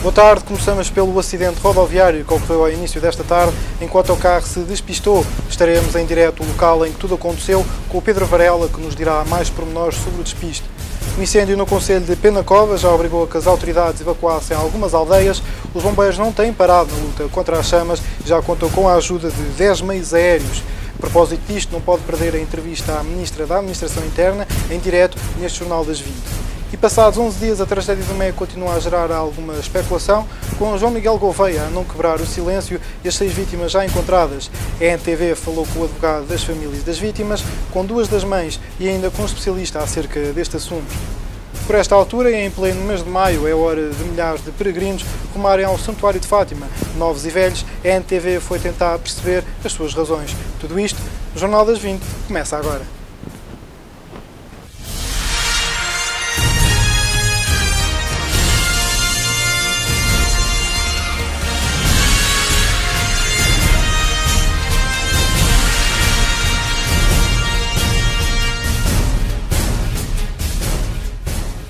Boa tarde, começamos pelo acidente rodoviário que ocorreu ao início desta tarde. Enquanto o carro se despistou, estaremos em direto ao local em que tudo aconteceu com o Pedro Varela, que nos dirá mais pormenores sobre o despiste. O incêndio no concelho de Penacova já obrigou a que as autoridades evacuassem algumas aldeias. Os bombeiros não têm parado na luta contra as chamas e já contam com a ajuda de 10 meios aéreos. A propósito disto, não pode perder a entrevista à Ministra da Administração Interna, em direto, neste Jornal das 20. E passados 11 dias, a tragédia do MEC continua a gerar alguma especulação, com João Miguel Gouveia a não quebrar o silêncio e as 6 vítimas já encontradas. A NTV falou com o advogado das famílias das vítimas, com 2 das mães e ainda com um especialista acerca deste assunto. Por esta altura, e em pleno mês de maio, é hora de milhares de peregrinos rumarem ao Santuário de Fátima. Novos e velhos, a NTV foi tentar perceber as suas razões. Tudo isto, o Jornal das 20 começa agora.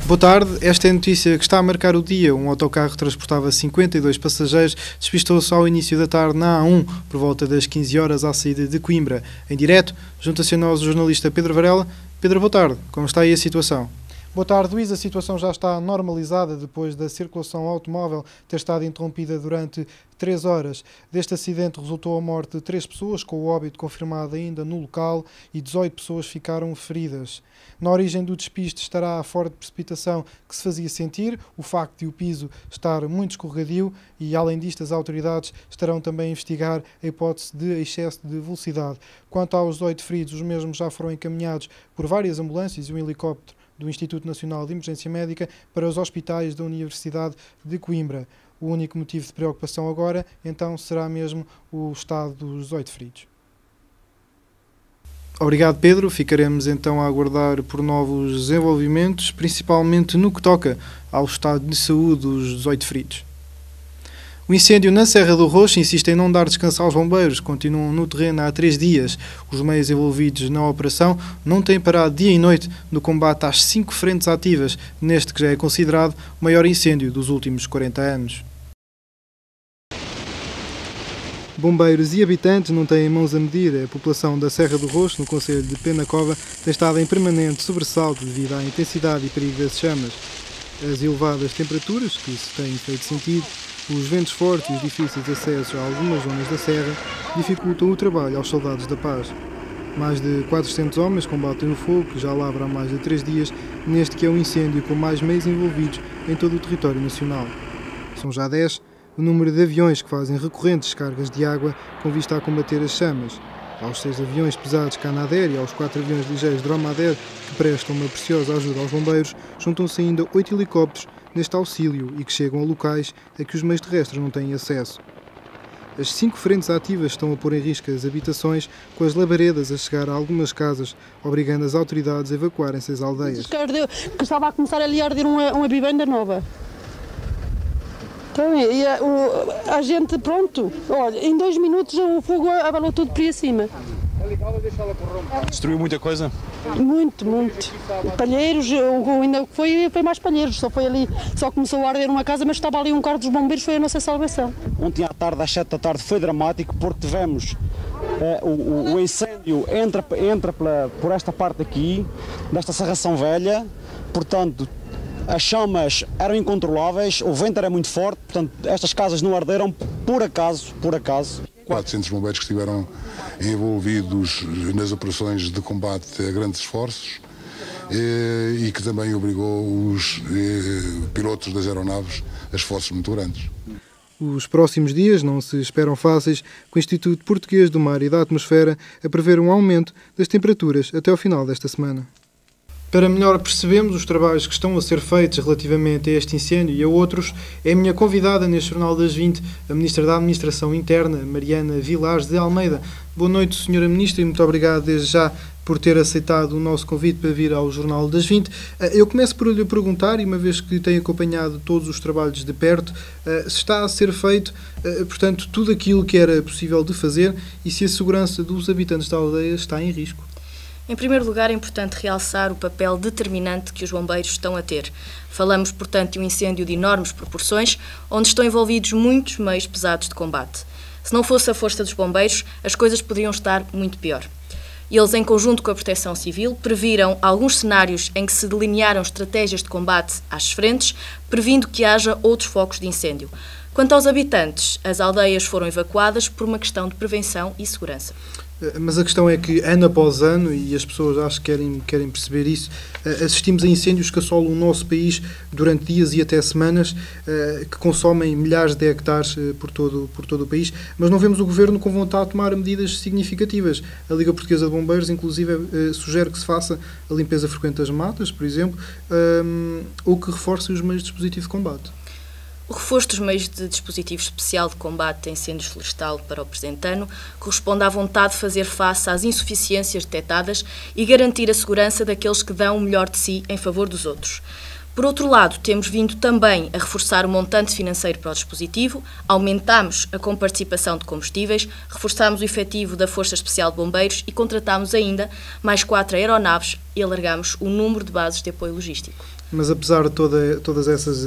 Boa tarde, esta é a notícia que está a marcar o dia. Um autocarro que transportava 52 passageiros despistou-se ao início da tarde na A1, por volta das 15 horas à saída de Coimbra. Em direto, junta-se a nós o jornalista Pedro Varela. Pedro, boa tarde. Como está aí a situação? Boa tarde, Luís. A situação já está normalizada depois da circulação automóvel ter estado interrompida durante 3 horas. Deste acidente resultou a morte de 3 pessoas, com o óbito confirmado ainda no local, e 18 pessoas ficaram feridas. Na origem do despiste estará a forte precipitação que se fazia sentir, o facto de o piso estar muito escorregadio e, além disto, as autoridades estarão também a investigar a hipótese de excesso de velocidade. Quanto aos 18 feridos, os mesmos já foram encaminhados por várias ambulâncias e um helicóptero do Instituto Nacional de Emergência Médica para os hospitais da Universidade de Coimbra. O único motivo de preocupação agora, então, será mesmo o estado dos 18 feridos. Obrigado, Pedro. Ficaremos então a aguardar por novos desenvolvimentos, principalmente no que toca ao estado de saúde dos 18 feridos. O incêndio na Serra do Roxo insiste em não dar descanso aos bombeiros, continuam no terreno há 3 dias. Os meios envolvidos na operação não têm parado dia e noite no combate às 5 frentes ativas, neste que já é considerado o maior incêndio dos últimos 40 anos. Bombeiros e habitantes não têm mãos a medir. A população da Serra do Roxo, no concelho de Penacova, tem estado em permanente sobressalto devido à intensidade e perigo das chamas. As elevadas temperaturas que se têm feito sentir, os ventos fortes e os difíceis acessos a algumas zonas da serra dificultam o trabalho aos soldados da paz. Mais de 400 homens combatem o fogo, que já lavra há mais de 3 dias, neste que é um incêndio com mais meios envolvidos em todo o território nacional. São já 10 o número de aviões que fazem recorrentes descargas de água com vista a combater as chamas. Aos 6 aviões pesados Canadair e aos 4 aviões ligeiros Dromadair, que prestam uma preciosa ajuda aos bombeiros, juntam-se ainda 8 helicópteros neste auxílio e que chegam a locais a que os meios terrestres não têm acesso. As 5 frentes ativas estão a pôr em risco as habitações, com as labaredas a chegar a algumas casas, obrigando as autoridades a evacuarem-se as aldeias. Que estava a começar ali a arder uma vivenda nova. Então, e a gente, pronto, olha, em 2 minutos o fogo abalou tudo por aí acima. Destruiu muita coisa? Muito. Palheiros, ainda foi mais palheiros, só começou a arder uma casa, mas estava ali um carro dos bombeiros, foi a nossa salvação. Ontem à tarde, às 7 da tarde, foi dramático porque tivemos o incêndio entra por esta parte aqui, desta serração velha, portanto, as chamas eram incontroláveis, o vento era muito forte, portanto, estas casas não arderam por acaso. 400 bombeiros que estiveram envolvidos nas operações de combate a grandes esforços e que também obrigou os pilotos das aeronaves a esforços muito grandes. Os próximos dias não se esperam fáceis, com o Instituto Português do Mar e da Atmosfera a prever um aumento das temperaturas até ao final desta semana. Para melhor percebermos os trabalhos que estão a ser feitos relativamente a este incêndio e a outros, é a minha convidada neste Jornal das 20, a Ministra da Administração Interna, Mariana Vilares de Almeida. Boa noite, Sra. Ministra, e muito obrigado desde já por ter aceitado o nosso convite para vir ao Jornal das 20. Eu começo por lhe perguntar, e uma vez que tenho acompanhado todos os trabalhos de perto, se está a ser feito, portanto, tudo aquilo que era possível de fazer e se a segurança dos habitantes da aldeia está em risco. Em primeiro lugar, é importante realçar o papel determinante que os bombeiros estão a ter. Falamos, portanto, de um incêndio de enormes proporções, onde estão envolvidos muitos meios pesados de combate. Se não fosse a força dos bombeiros, as coisas poderiam estar muito pior. Eles, em conjunto com a Proteção Civil, previram alguns cenários em que se delinearam estratégias de combate às frentes, previndo que haja outros focos de incêndio. Quanto aos habitantes, as aldeias foram evacuadas por uma questão de prevenção e segurança. Mas a questão é que, ano após ano, e as pessoas acho que querem perceber isso, assistimos a incêndios que assolam o nosso país durante dias e até semanas, que consomem milhares de hectares por todo o país, mas não vemos o Governo com vontade de tomar medidas significativas. A Liga Portuguesa de Bombeiros, inclusive, sugere que se faça a limpeza frequente das matas, por exemplo, ou que reforce os meios de dispositivo de combate. O reforço dos meios de dispositivo especial de combate a incêndios florestal para o presente ano corresponde à vontade de fazer face às insuficiências detectadas e garantir a segurança daqueles que dão o melhor de si em favor dos outros. Por outro lado, temos vindo também a reforçar o montante financeiro para o dispositivo, aumentámos a comparticipação de combustíveis, reforçámos o efetivo da Força Especial de Bombeiros e contratámos ainda mais 4 aeronaves e alargámos o número de bases de apoio logístico. Mas apesar de todas essas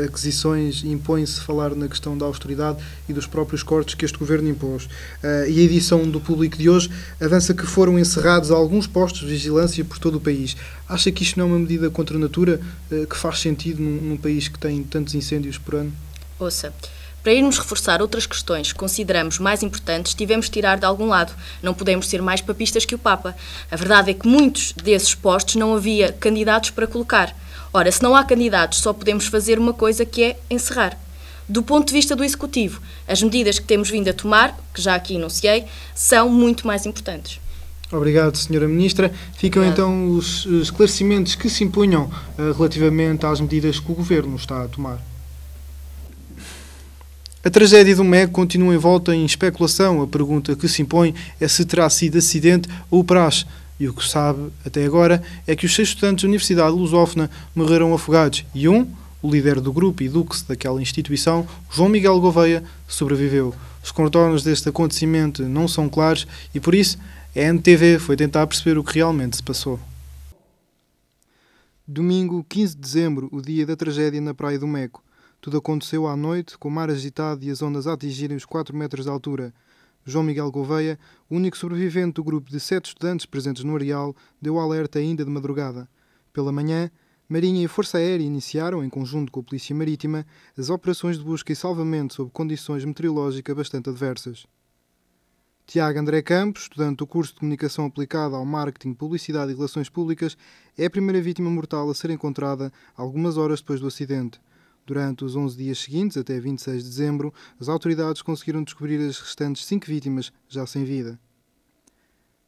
aquisições, impõe-se falar na questão da austeridade e dos próprios cortes que este Governo impôs. E a edição do Público de hoje avança que foram encerrados alguns postos de vigilância por todo o país. Acha que isto não é uma medida contra a natura que faz sentido num país que tem tantos incêndios por ano? Ouça, para irmos reforçar outras questões que consideramos mais importantes, tivemos de tirar de algum lado. Não podemos ser mais papistas que o Papa. A verdade é que muitos desses postos não havia candidatos para colocar. Ora, se não há candidatos, só podemos fazer uma coisa, que é encerrar. Do ponto de vista do Executivo, as medidas que temos vindo a tomar, que já aqui enunciei, são muito mais importantes. Obrigado, Sra. Ministra. Ficam então os esclarecimentos que se impunham relativamente às medidas que o Governo está a tomar. A tragédia do MEC continua envolta em especulação. A pergunta que se impõe é se terá sido acidente ou praxe. E o que se sabe até agora é que os 6 estudantes da Universidade Lusófona morreram afogados e o líder do grupo e duque daquela instituição, João Miguel Gouveia, sobreviveu. Os contornos deste acontecimento não são claros e, por isso, a NTV foi tentar perceber o que realmente se passou. Domingo, 15 de dezembro, o dia da tragédia na Praia do Meco. Tudo aconteceu à noite, com o mar agitado e as ondas a atingirem os 4 metros de altura. João Miguel Gouveia, o único sobrevivente do grupo de 7 estudantes presentes no areal, deu alerta ainda de madrugada. Pela manhã, Marinha e Força Aérea iniciaram, em conjunto com a Polícia Marítima, as operações de busca e salvamento sob condições meteorológicas bastante adversas. Tiago André Campos, estudante do curso de Comunicação Aplicada ao Marketing, Publicidade e Relações Públicas, é a primeira vítima mortal a ser encontrada algumas horas depois do acidente. Durante os 11 dias seguintes, até 26 de dezembro, as autoridades conseguiram descobrir as restantes 5 vítimas, já sem vida.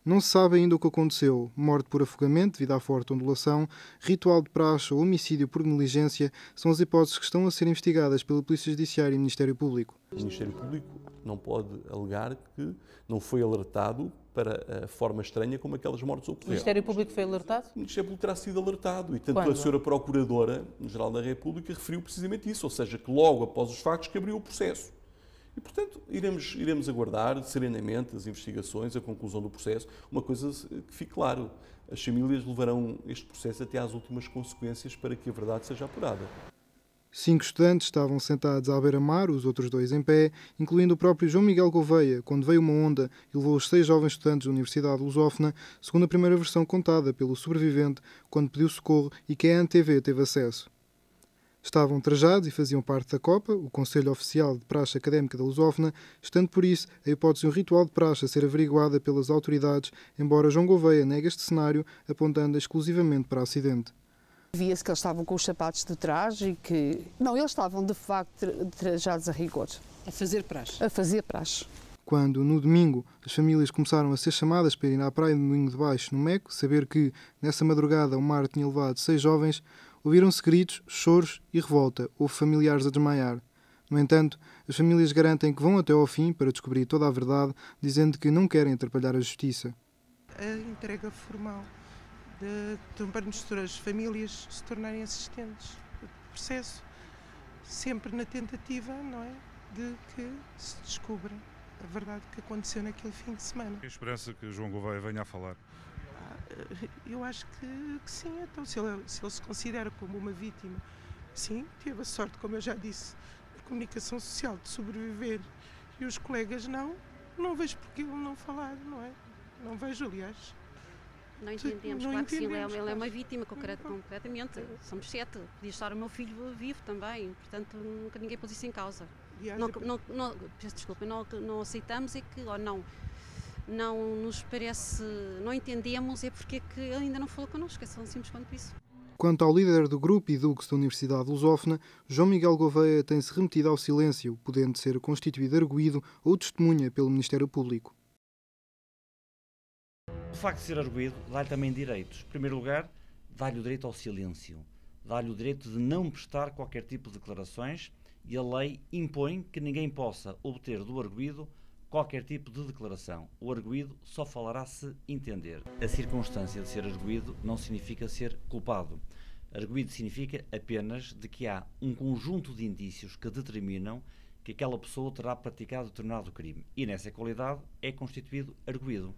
Não se sabe ainda o que aconteceu. Morte por afogamento devido à forte ondulação, ritual de praxe ou homicídio por negligência são as hipóteses que estão a ser investigadas pela Polícia Judiciária e Ministério Público. O Ministério Público não pode alegar que não foi alertado para a forma estranha como aquelas mortes ocorreram. O Ministério Público foi alertado? O Ministério Público terá sido alertado e tanto Quando? a Sra. Procuradora-Geral da República referiu precisamente isso, ou seja, que logo após os factos que abriu o processo. E, portanto, iremos aguardar serenamente as investigações, a conclusão do processo. Uma coisa que fique claro, as famílias levarão este processo até às últimas consequências para que a verdade seja apurada. 5 estudantes estavam sentados à beira-mar, os outros 2 em pé, incluindo o próprio João Miguel Gouveia, quando veio uma onda e levou os 6 jovens estudantes da Universidade Lusófona, segundo a primeira versão contada pelo sobrevivente quando pediu socorro e que a ANTV teve acesso. Estavam trajados e faziam parte da Copa, o Conselho Oficial de Praxe Académica da Lusófona, estando por isso a hipótese de um ritual de praxe a ser averiguada pelas autoridades, embora João Gouveia negue este cenário, apontando exclusivamente para o acidente. Via-se que eles estavam com os sapatos de trás e que... Não, eles estavam de facto trajados a rigor. A fazer praxe? A fazer praxe. Quando, no domingo, as famílias começaram a ser chamadas para ir à praia de Moinho de Baixo, no Meco, saber que, nessa madrugada, o mar tinha levado 6 jovens, ouviram-se gritos, choros e revolta. Houve familiares a desmaiar. No entanto, as famílias garantem que vão até ao fim para descobrir toda a verdade, dizendo que não querem atrapalhar a justiça. A entrega formal para as famílias se tornarem assistentes do processo, sempre na tentativa, não é, de que se descubra a verdade que aconteceu naquele fim de semana. Tem esperança que João Gouveia venha a falar? eu acho que sim. Então, se ele se considera como uma vítima, sim, teve a sorte, como eu já disse, a comunicação social de sobreviver e os colegas não vejo porque ele não falar, não é? Não vejo, aliás. Não entendemos, claro que sim, ele é uma vítima, concretamente. Somos 7, podia estar o meu filho vivo também, portanto nunca ninguém pôs isso em causa. Peço desculpa, não aceitamos que, ou não nos parece, não entendemos, é porque é que ele ainda não falou connosco, é tão simples quanto isso. Quanto ao líder do grupo e dux da Universidade Lusófona, João Miguel Gouveia tem-se remetido ao silêncio, podendo ser constituído arguido ou testemunha pelo Ministério Público. O facto de ser arguido dá-lhe também direitos. Em primeiro lugar, dá-lhe o direito ao silêncio, dá-lhe o direito de não prestar qualquer tipo de declarações e a lei impõe que ninguém possa obter do arguido qualquer tipo de declaração. O arguido só falará se entender. A circunstância de ser arguido não significa ser culpado. Arguido significa apenas de que há um conjunto de indícios que determinam que aquela pessoa terá praticado determinado crime e nessa qualidade é constituído arguido.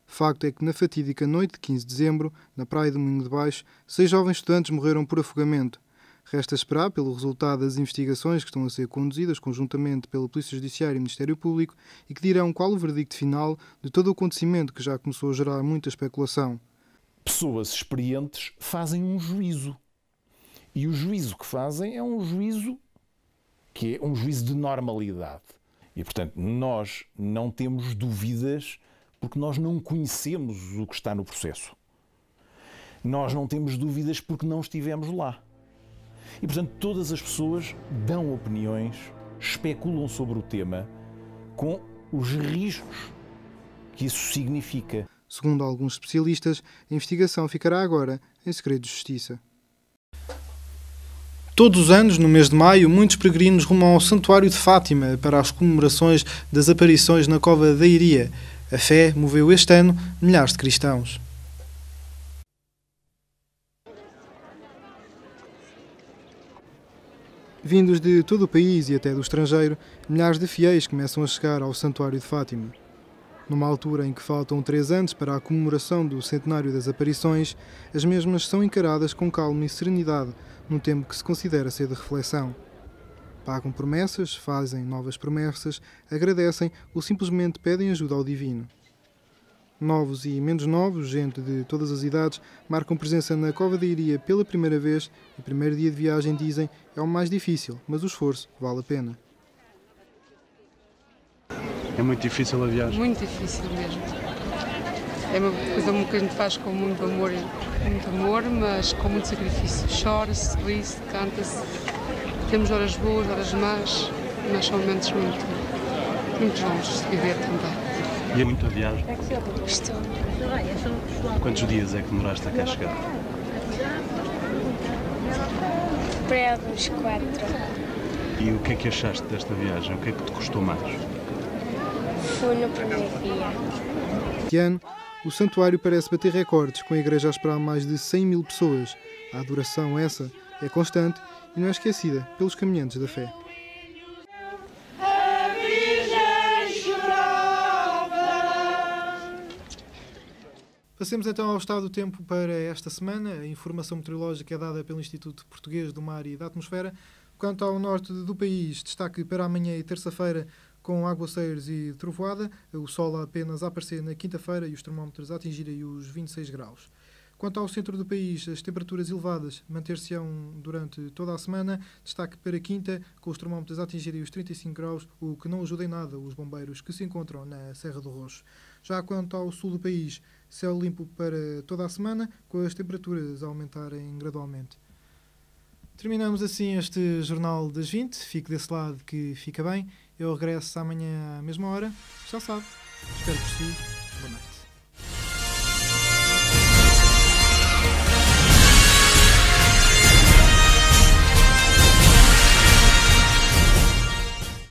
Facto é que na fatídica noite de 15 de dezembro, na praia do Moinho de Baixo, 6 jovens estudantes morreram por afogamento. Resta esperar pelo resultado das investigações que estão a ser conduzidas conjuntamente pela Polícia Judiciária e Ministério Público e que dirão qual o verdicto final de todo o acontecimento que já começou a gerar muita especulação. Pessoas experientes fazem um juízo. E o juízo que fazem é um juízo que é um juízo de normalidade. E, portanto, nós não temos dúvidas porque nós não conhecemos o que está no processo. Nós não temos dúvidas porque não estivemos lá. E, portanto, todas as pessoas dão opiniões, especulam sobre o tema com os riscos que isso significa. Segundo alguns especialistas, a investigação ficará agora em segredo de justiça. Todos os anos, no mês de maio, muitos peregrinos rumam ao Santuário de Fátima para as comemorações das aparições na Cova da Iria. A fé moveu este ano milhares de cristãos. Vindos de todo o país e até do estrangeiro, milhares de fiéis começam a chegar ao Santuário de Fátima. Numa altura em que faltam 3 anos para a comemoração do centenário das aparições, as mesmas são encaradas com calma e serenidade, num tempo que se considera ser de reflexão. Pagam promessas, fazem novas promessas, agradecem ou simplesmente pedem ajuda ao divino. Novos e menos novos, gente de todas as idades, marcam presença na Cova da Iria pela primeira vez. O primeiro dia de viagem, dizem, é o mais difícil, mas o esforço vale a pena. É muito difícil a viagem? Muito difícil mesmo. É uma coisa que a gente faz com muito amor, mas com muito sacrifício. Chora-se, ri-se, canta-se. Temos horas boas, horas más, mas são momentos muito bons de viver também. E é muito a viagem? Estou. Quantos dias é que demoraste a cá chegar? Para uns 4. E o que é que achaste desta viagem? O que é que te custou mais? Fui no primeiro dia. Este ano, o santuário parece bater recordes, com a igreja a esperar mais de 100 mil pessoas. A adoração essa é constante e não é esquecida pelos caminhantes da fé. Passemos então ao estado do tempo para esta semana. A informação meteorológica é dada pelo Instituto Português do Mar e da Atmosfera. Quanto ao norte do país, destaque para amanhã e terça-feira com aguaceiros e trovoada. O sol apenas a aparecer na quinta-feira e os termómetros a atingirem os 26 graus. Quanto ao centro do país, as temperaturas elevadas manter-se-ão durante toda a semana. Destaque para quinta, com os termómetros a atingirem os 35 graus, o que não ajuda em nada os bombeiros que se encontram na Serra do Roxo. Já quanto ao sul do país, céu limpo para toda a semana, com as temperaturas a aumentarem gradualmente. Terminamos assim este Jornal das 20. Fique desse lado que fica bem. Eu regresso amanhã à mesma hora. Já sabe. Espero por si. Boa noite.